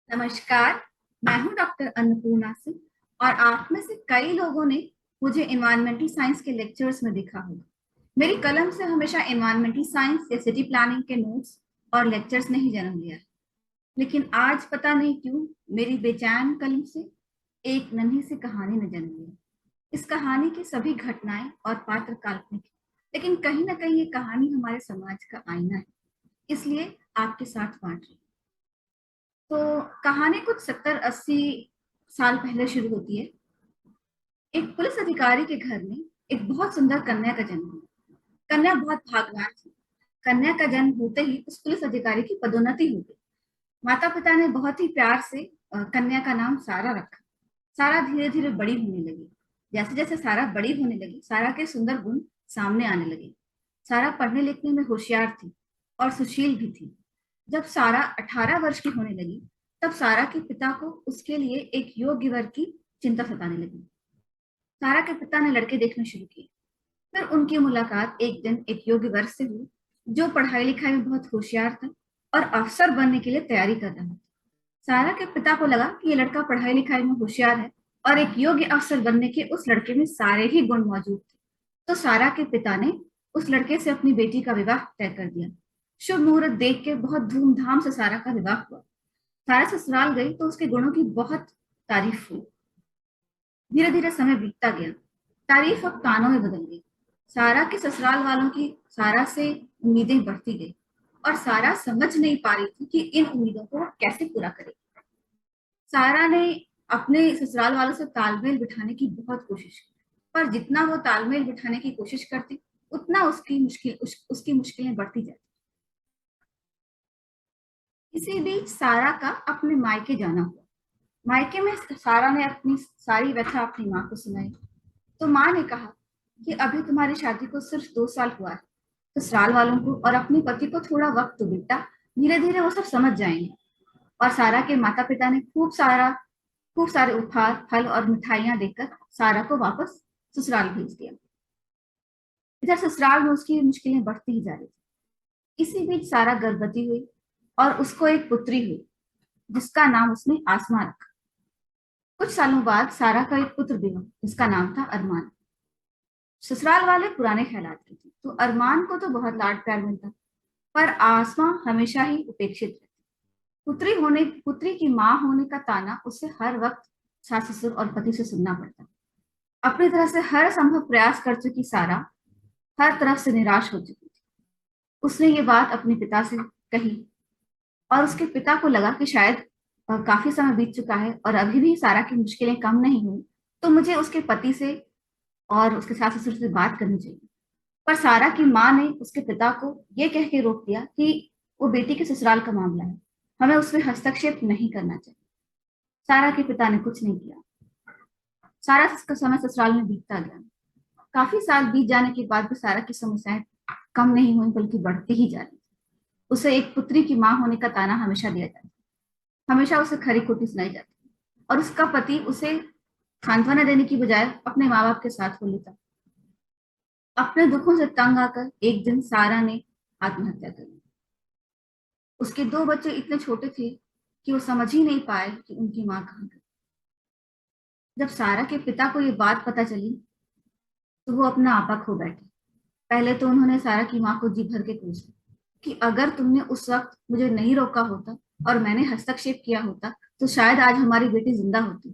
नमस्कार। मैं हूं डॉक्टर अन्नपूर्णा सिंह और आप में से कई लोगों ने मुझे एनवायरमेंटल साइंस के लेक्चर्स में देखा होगा। मेरी कलम से हमेशा एनवायरमेंटल साइंस या सिटी प्लानिंग के नोट्स और लेक्चर्स ने ही जन्म लिया है। लेकिन आज पता नहीं क्यों मेरी बेचैन कलम से एक नन्ही सी कहानी ने जन्म लिया। इस कहानी की सभी घटनाएं और पात्र काल्पनिक हैं, लेकिन कहीं ना कहीं ये कहानी हमारे समाज का आईना है, इसलिए आपके साथ बांट रही हूं। तो कहानी कुछ 70-80 साल पहले शुरू होती है। एक पुलिस अधिकारी के घर में एक बहुत सुंदर कन्या का जन्म हुआ। कन्या बहुत भाग्यवान थी। कन्या का जन्म होते ही उस पुलिस अधिकारी की पदोन्नति हो गई। माता पिता ने बहुत ही प्यार से कन्या का नाम सारा रखा। सारा धीरे धीरे बड़ी होने लगी। जैसे जैसे सारा बड़ी होने लगी, सारा के सुंदर गुण सामने आने लगे। सारा पढ़ने लिखने में होशियार थी और सुशील भी थी। जब सारा 18 वर्ष की होने लगी, तब सारा के पिता को उसके लिए एक योग्य वर की चिंता सताने लगी। सारा के पिता ने लड़के देखने शुरू किए। फिर उनकी मुलाकात एक दिन एक योग्य वर से हुई, जो पढ़ाई लिखाई में बहुत होशियार था और अफसर बनने के लिए तैयारी कर रहा था। सारा के पिता को लगा कि ये लड़का पढ़ाई लिखाई में होशियार है और एक योग्य अफसर बनने के उस लड़के में सारे ही गुण मौजूद थे। तो सारा के पिता ने उस लड़के से अपनी बेटी का विवाह तय कर दिया। शुभ मुहूर्त देख के बहुत धूमधाम से सारा का विवाह हुआ। सारा ससुराल गई तो उसके गुणों की बहुत तारीफ हुई। धीरे धीरे समय बीतता गया। तारीफ अब तानों में बदल गई। सारा के ससुराल वालों की सारा से उम्मीदें बढ़ती गई और सारा समझ नहीं पा रही थी कि इन उम्मीदों को वो कैसे पूरा करे। सारा ने अपने ससुराल वालों से तालमेल बिठाने की बहुत कोशिश की, पर जितना वो तालमेल बिठाने की कोशिश करती, उतना उसकी मुश्किलें बढ़ती जाती। इसी बीच सारा का अपने मायके जाना हुआ। मायके में सारा ने अपनी सारी व्यथा अपनी माँ को सुनाई। तो माँ ने कहा कि अभी तुम्हारी शादी को सिर्फ 2 साल हुआ है। तो ससुराल वालों को और अपने पति को थोड़ा वक्त दो बेटा, धीरे धीरे वो सब समझ जाएंगे। और सारा के माता पिता ने खूब सारे उपहार, फल और मिठाइयां देकर सारा को वापस ससुराल भेज दिया। इधर ससुराल में उसकी मुश्किलें बढ़ती ही जा रही थी। इसी बीच सारा गर्भवती हुई और उसको एक पुत्री हुई, जिसका नाम उसने आसमा रखा। कुछ सालों बाद सारा का एक पुत्र भी हुआ, जिसका नाम था अरमान। ससुराल वाले पुराने ख्यालात के थे, तो अरमान को तो बहुत लाड प्यार मिलता, पर आसमा हमेशा ही उपेक्षित रहती। पुत्री की माँ होने का ताना उसे हर वक्त सास ससुर और पति से सुनना पड़ता। अपनी तरफ से हर संभव प्रयास कर चुकी सारा हर तरफ से निराश हो चुकी थी। उसने ये बात अपने पिता से कही और उसके पिता को लगा कि शायद काफी समय बीत चुका है और अभी भी सारा की मुश्किलें कम नहीं हुई, तो मुझे उसके पति से और उसके सास ससुर से बात करनी चाहिए। पर सारा की माँ ने उसके पिता को ये कह के रोक दिया कि वो बेटी के ससुराल का मामला है, हमें उसमें हस्तक्षेप नहीं करना चाहिए। सारा के पिता ने कुछ नहीं किया। सारा का समय ससुराल में बीतता गया। काफी साल बीत जाने के बाद भी सारा की समस्याएं कम नहीं हुई, बल्कि बढ़ती ही जा रही। उसे एक पुत्री की माँ होने का ताना हमेशा दिया जाता, हमेशा उसे खरी खोटी सुनाई जाती और उसका पति उसे सांत्वना देने की बजाय अपने माँ बाप के साथ हो लेता। अपने दुखों से तंग आकर एक दिन सारा ने आत्महत्या कर ली। उसके 2 बच्चे इतने छोटे थे कि वो समझ ही नहीं पाए कि उनकी माँ कहाँ गई। जब सारा के पिता को ये बात पता चली, तो वो अपना आपा खो बैठे। पहले तो उन्होंने सारा की माँ को जी भर के पूछा कि अगर तुमने उस वक्त मुझे नहीं रोका होता और मैंने हस्तक्षेप किया होता, तो शायद आज हमारी बेटी जिंदा होती।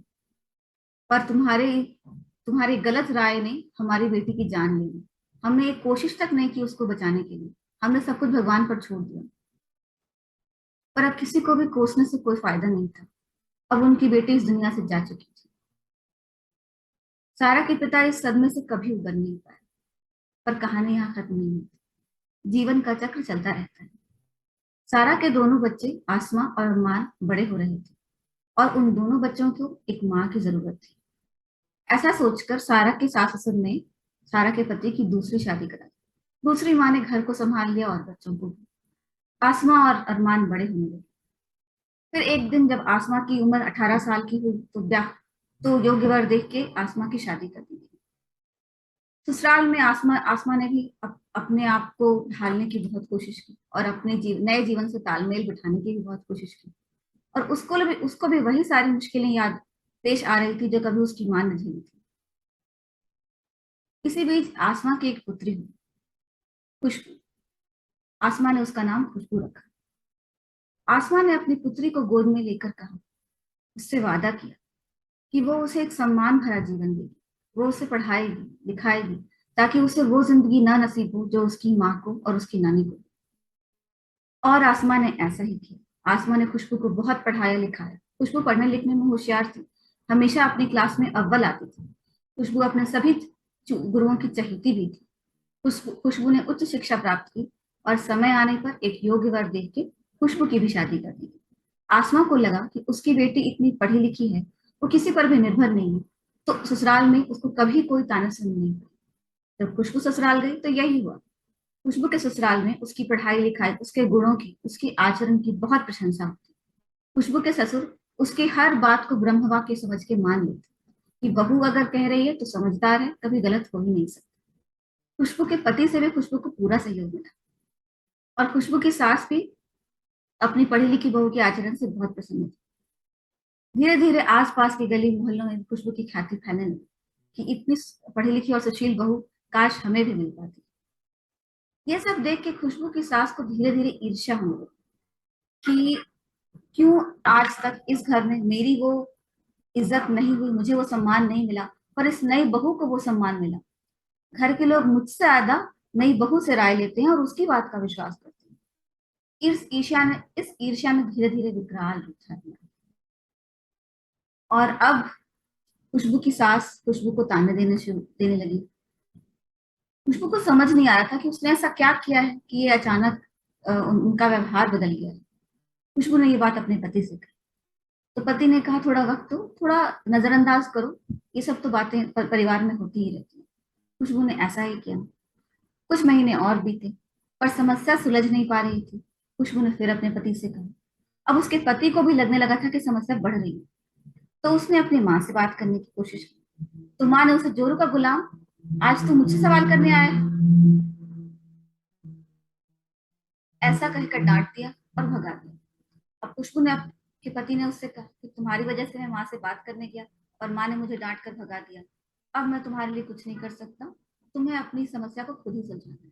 पर तुम्हारी गलत राय ने हमारी बेटी की जान ले ली। हमने एक कोशिश तक नहीं की उसको बचाने के लिए, हमने सब कुछ भगवान पर छोड़ दिया। पर अब किसी को भी कोसने से कोई फायदा नहीं था। अब उनकी बेटी इस दुनिया से जा चुकी थी। सारा के पिता इस सदमे से कभी उबर नहीं पाए। पर कहानी यहाँ खत्म नहीं होती। जीवन का चक्र चलता रहता है। सारा के दोनों बच्चे आसमा और अरमान बड़े हो रहे थे और उन दोनों बच्चों को एक माँ की जरूरत थी। ऐसा सोचकर सारा के सास ससुर ने सारा के पति की दूसरी शादी करा दी। दूसरी माँ ने घर को संभाल लिया और बच्चों को भी। आसमा और अरमान बड़े होने लगे। फिर एक दिन जब आसमा की उम्र 18 साल की हुई, तो योग्य वर देख के आसमा की शादी कर दी गई। ससुराल में आसमा आसमा ने भी अपने आप को ढालने की बहुत कोशिश की और अपने नए जीवन से तालमेल बिठाने की भी बहुत कोशिश की। और उसको भी वही सारी मुश्किलें याद पेश आ रही थी जो कभी उसकी मां ने झेली थी। इसी बीच आसमां की एक पुत्री हुई, खुशबू। आसमां ने उसका नाम खुशबू रखा। आसमां ने अपनी पुत्री को गोद में लेकर कहा, उससे वादा किया कि वो उसे एक सम्मान भरा जीवन देगी। वो उसे पढ़ाएगी, लिखाएगी, ताकि उसे वो जिंदगी ना नसीब हो जो उसकी माँ को और उसकी नानी को। और आसमां ने ऐसा ही किया। आसमां ने खुशबू को बहुत पढ़ाया लिखाया। खुशबू पढ़ने लिखने में होशियार थी, हमेशा अपनी क्लास में अव्वल आती थी। खुशबू अपने सभी गुरुओं की चहेती भी थी। खुशबू ने उच्च शिक्षा प्राप्त की और समय आने पर एक योग्य वर देख के खुशबू की भी शादी कर दी। आसमां को लगा कि उसकी बेटी इतनी पढ़ी लिखी है, वो किसी पर भी निर्भर नहीं है, तो ससुराल में उसको कभी कोई ताना सुननी नहीं पड़ी। जब खुशबू ससुराल गई तो यही हुआ। खुशबू के ससुराल में उसकी पढ़ाई लिखाई, उसके गुणों की, उसकी आचरण की बहुत प्रशंसा होती। खुशबू के ससुर उसकी हर बात को ब्रह्म वाक्य समझ के मान लेते कि बहू अगर कह रही है तो समझदार है, कभी गलत हो ही नहीं सकता। खुशबू के पति से भी खुशबू को पूरा सहयोग मिला और खुशबू की सास भी अपनी पढ़ी लिखी बहू के आचरण से बहुत प्रसन्न थी। धीरे धीरे आसपास के गली मोहल्लों में खुशबू की ख्याति फैलने लगी कि इतनी पढ़ी लिखी और सुशील बहू काश हमें भी मिल पाती। ये सब देख के खुशबू की सास को धीरे धीरे ईर्ष्या होने लगी कि क्यों आज तक इस घर में मेरी वो इज्जत नहीं हुई, मुझे वो सम्मान नहीं मिला, पर इस नई बहू को वो सम्मान मिला। घर के लोग मुझसे ज्यादा नई बहू से राय लेते हैं और उसकी बात का विश्वास करते हैं। इस ईर्ष्या ने धीरे धीरे विकराल रूप धारण किया। और अब खुशबू की सास खुशबू को ताने देने लगी। खुशबू को समझ नहीं आ रहा था कि उसने ऐसा क्या किया है कि ये अचानक उनका व्यवहार बदल गया है। खुशबू ने ये बात अपने पति से कही, तो पति ने कहा थोड़ा वक्त दो, थोड़ा नजरअंदाज करो, ये सब तो बातें परिवार में होती ही रहती है। खुशबू ने ऐसा ही किया। कुछ महीने और बीते, पर समस्या सुलझ नहीं पा रही थी। खुशबू ने फिर अपने पति से कहा। अब उसके पति को भी लगने लगा था कि समस्या बढ़ रही है, तो उसने अपनी माँ से बात करने की कोशिश की। तो माँ ने उसे, जोरू का गुलाम, आज तू मुझसे सवाल करने आया है, ऐसा कहकर डांट दिया और भगा दिया। अब खुशबू ने के पति ने उससे कहा कि तुम्हारी वजह से मैं माँ से बात करने गया और माँ ने मुझे डांट कर भगा दिया। अब मैं तुम्हारे लिए कुछ नहीं कर सकता, तुम्हें अपनी समस्या को खुद ही सुलझाना है।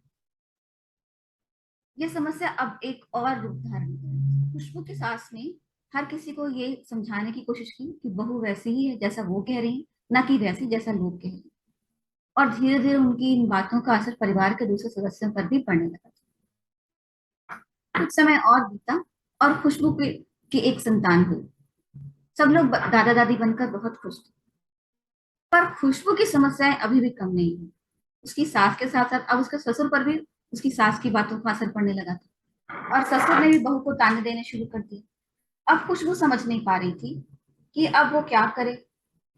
यह समस्या अब एक और रूप धारण कर, खुशबू की सास ने हर किसी को ये समझाने की कोशिश की कि बहू वैसी ही है जैसा वो कह रही है, ना कि वैसी जैसा लोग कह रहे हैं। और धीरे धीरे उनकी इन बातों का असर परिवार के दूसरे सदस्यों पर भी पड़ने लगा। कुछ समय और बीता और की एक संतान हुई। सब लोग दादा दादी बनकर बहुत खुश थे। पर खुशबू की समस्याएं अभी भी कम नहीं हुई। उसकी सास के साथ साथ अब उसके ससुर पर भी उसकी सास की बातों का असर पड़ने लगा था और ससुर ने भी बहू को ताने देने शुरू कर दिए। अब खुशबू समझ नहीं पा रही थी कि अब वो क्या करे,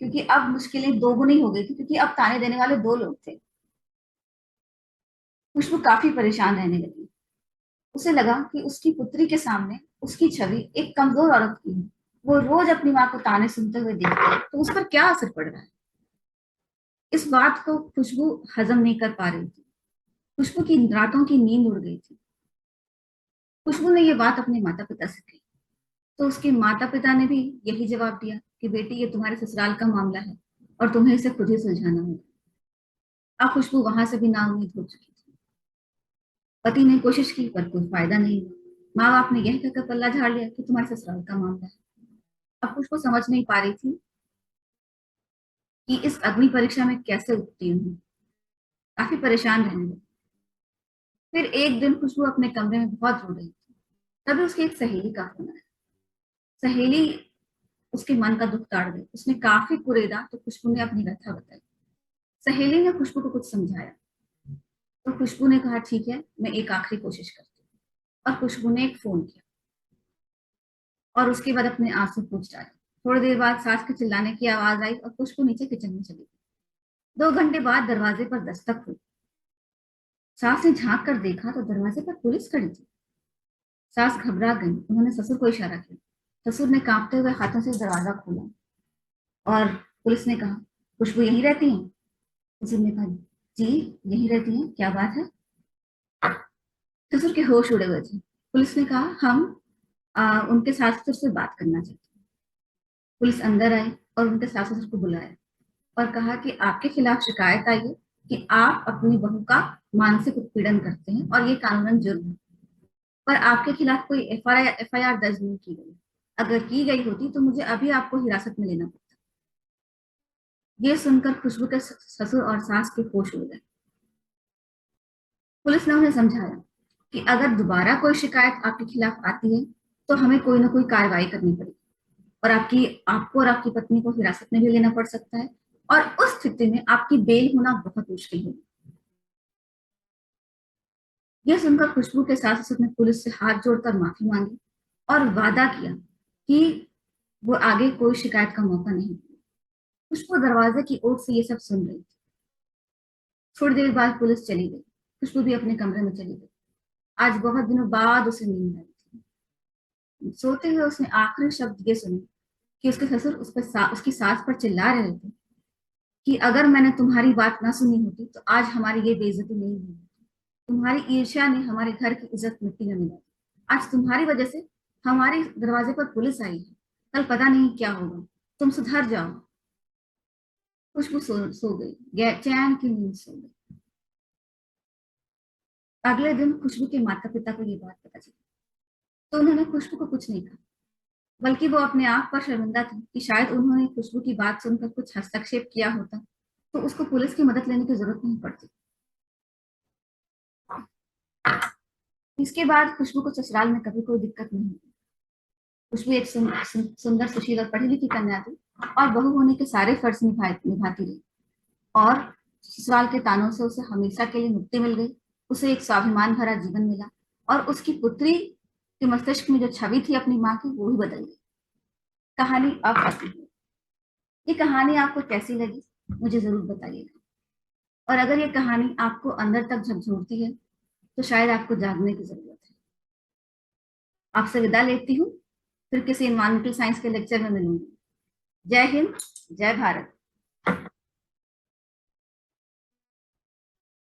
क्योंकि अब मुश्किलें दोगुनी हो गई थी, क्योंकि अब ताने देने वाले दो लोग थे। खुशबू काफी परेशान रहने लगी। उसे लगा कि उसकी पुत्री के सामने उसकी छवि एक कमजोर औरत की है। वो रोज अपनी माँ को ताने सुनते हुए देखती है, तो उस पर क्या असर पड़ रहा है। इस बात को खुशबू हजम नहीं कर पा रही थी। खुशबू की रातों की नींद उड़ गई थी। खुशबू ने ये बात अपने माता पिता से कही, तो उसके माता पिता ने भी यही जवाब दिया कि बेटी ये तुम्हारे ससुराल का मामला है और तुम्हें इसे खुद ही सुलझाना होगा। अब खुशबू वहां से भी नाउम्मीद हो चुकी थी। पति ने कोशिश की पर कोई फायदा नहीं हुआ। माँ बाप ने यह कहकर पल्ला झाड़ लिया कि तुम्हारे ससुराल का मामला है। अब खुशबू समझ नहीं पा रही थी कि इस अग्नि परीक्षा में कैसे उत्तीर्ण हूँ। काफी परेशान रहने लगी। फिर एक दिन खुशबू अपने कमरे में बहुत रो रही थी। तभी उसकी एक सहेली का फोन आया। सहेली उसके मन का दुख ताड़ गई। उसने काफी कुरेदा तो खुशबू ने अपनी व्यथा बताई। सहेली ने खुशबू को कुछ समझाया, तो खुशबू ने कहा ठीक है, मैं एक आखिरी कोशिश करती हूँ। और खुशबू ने एक फोन किया और उसके बाद अपने आंसू पूछ डाले। थोड़ी देर बाद सास के चिल्लाने की आवाज आई और खुशबू नीचे किचन में चली गई। 2 घंटे बाद दरवाजे पर दस्तक हुई। सास ने झांक कर देखा तो दरवाजे पर पुलिस खड़ी थी। सास घबरा गई। उन्होंने ससुर को इशारा किया। ससुर ने कांपते हुए हाथों से दरवाजा खोला और पुलिस ने कहा, खुशबू यहीं रहती है? ससुर ने कहा, जी यहीं रहती है, क्या बात है? ससुर के होश उड़े हुए थे। पुलिस ने कहा, हम उनके सास ससुर से बात करना चाहती हूँ। पुलिस अंदर आई और उनके सास ससुर को बुलाया और कहा कि आपके खिलाफ शिकायत आई है कि आप अपनी बहू का मानसिक उत्पीड़न करते हैं और ये कानूनन जुर्म है। पर आपके खिलाफ कोई एफआईआर दर्ज नहीं की गई। अगर की गई होती तो मुझे अभी आपको हिरासत में लेना पड़ता। ये सुनकर खुशबू के ससुर और सास के होश उड़ गए। पुलिस ने उन्हें समझाया कि अगर दोबारा कोई शिकायत आपके खिलाफ आती है तो हमें कोई ना कोई कार्रवाई करनी पड़ेगी और आपको और आपकी पत्नी को हिरासत में भी लेना पड़ सकता है और उस स्थिति में आपकी बेल होना बहुत मुश्किल होगी। यह सुनकर खुशबू के सास ससुर ने पुलिस से हाथ जोड़कर माफी मांगी और वादा किया कि वो आगे कोई शिकायत का मौका नहीं देगी। खुशबू दरवाजे की ओर से ये सब सुन रही थी। थोड़ी देर बाद पुलिस चली गई। खुशबू भी अपने कमरे में चली गई। आज बहुत दिनों बाद उसे नींद आई थी। सोते हुए उसने आखिरी शब्द ये सुने कि उसके ससुर उसकी सास पर चिल्ला रहे थे कि अगर मैंने तुम्हारी बात ना सुनी होती तो आज हमारी ये बेइज्जती नहीं हुई। तुम्हारी ईर्ष्या ने हमारे घर की इज्जत मिट्टी में मिलाई। आज तुम्हारी वजह से हमारे दरवाजे पर पुलिस आई है। कल पता नहीं क्या होगा। तुम सुधर जाओ। खुशबू सो गई। चैन की नींद सो गई। अगले दिन खुशबू के माता पिता को ये बात पता चली तो उन्होंने खुशबू को कुछ नहीं कहा, बल्कि वो अपने आप पर शर्मिंदा थी कि शायद उन्होंने खुशबू की बात सुनकर कुछ हस्तक्षेप किया होता तो उसको पुलिस की मदद लेने की जरूरत नहीं पड़ती। इसके बाद खुशबू को ससुराल में कभी कोई दिक्कत नहीं हुई। खुशबू एक सुंदर सुशील और पढ़ी लिखी कन्या थी और बहू होने के सारे फर्ज निभाती रही और ससुराल के तानों से उसे हमेशा के लिए मुक्ति मिल गई। उसे एक स्वाभिमान भरा जीवन मिला और उसकी पुत्री के मस्तिष्क में जो छवि थी अपनी माँ की वो भी बदल गई। कहानी अब खत्म हुई। ये कहानी आपको कैसी लगी मुझे जरूर बताइएगा और अगर ये कहानी आपको अंदर तक झकझोरती है तो शायद आपको जागने की जरूरत है। आपसे विदा लेती हूँ। फिर किसी एनवायरमेंटल साइंस के लेक्चर में मिलूंगी। जय हिंद, जय भारत।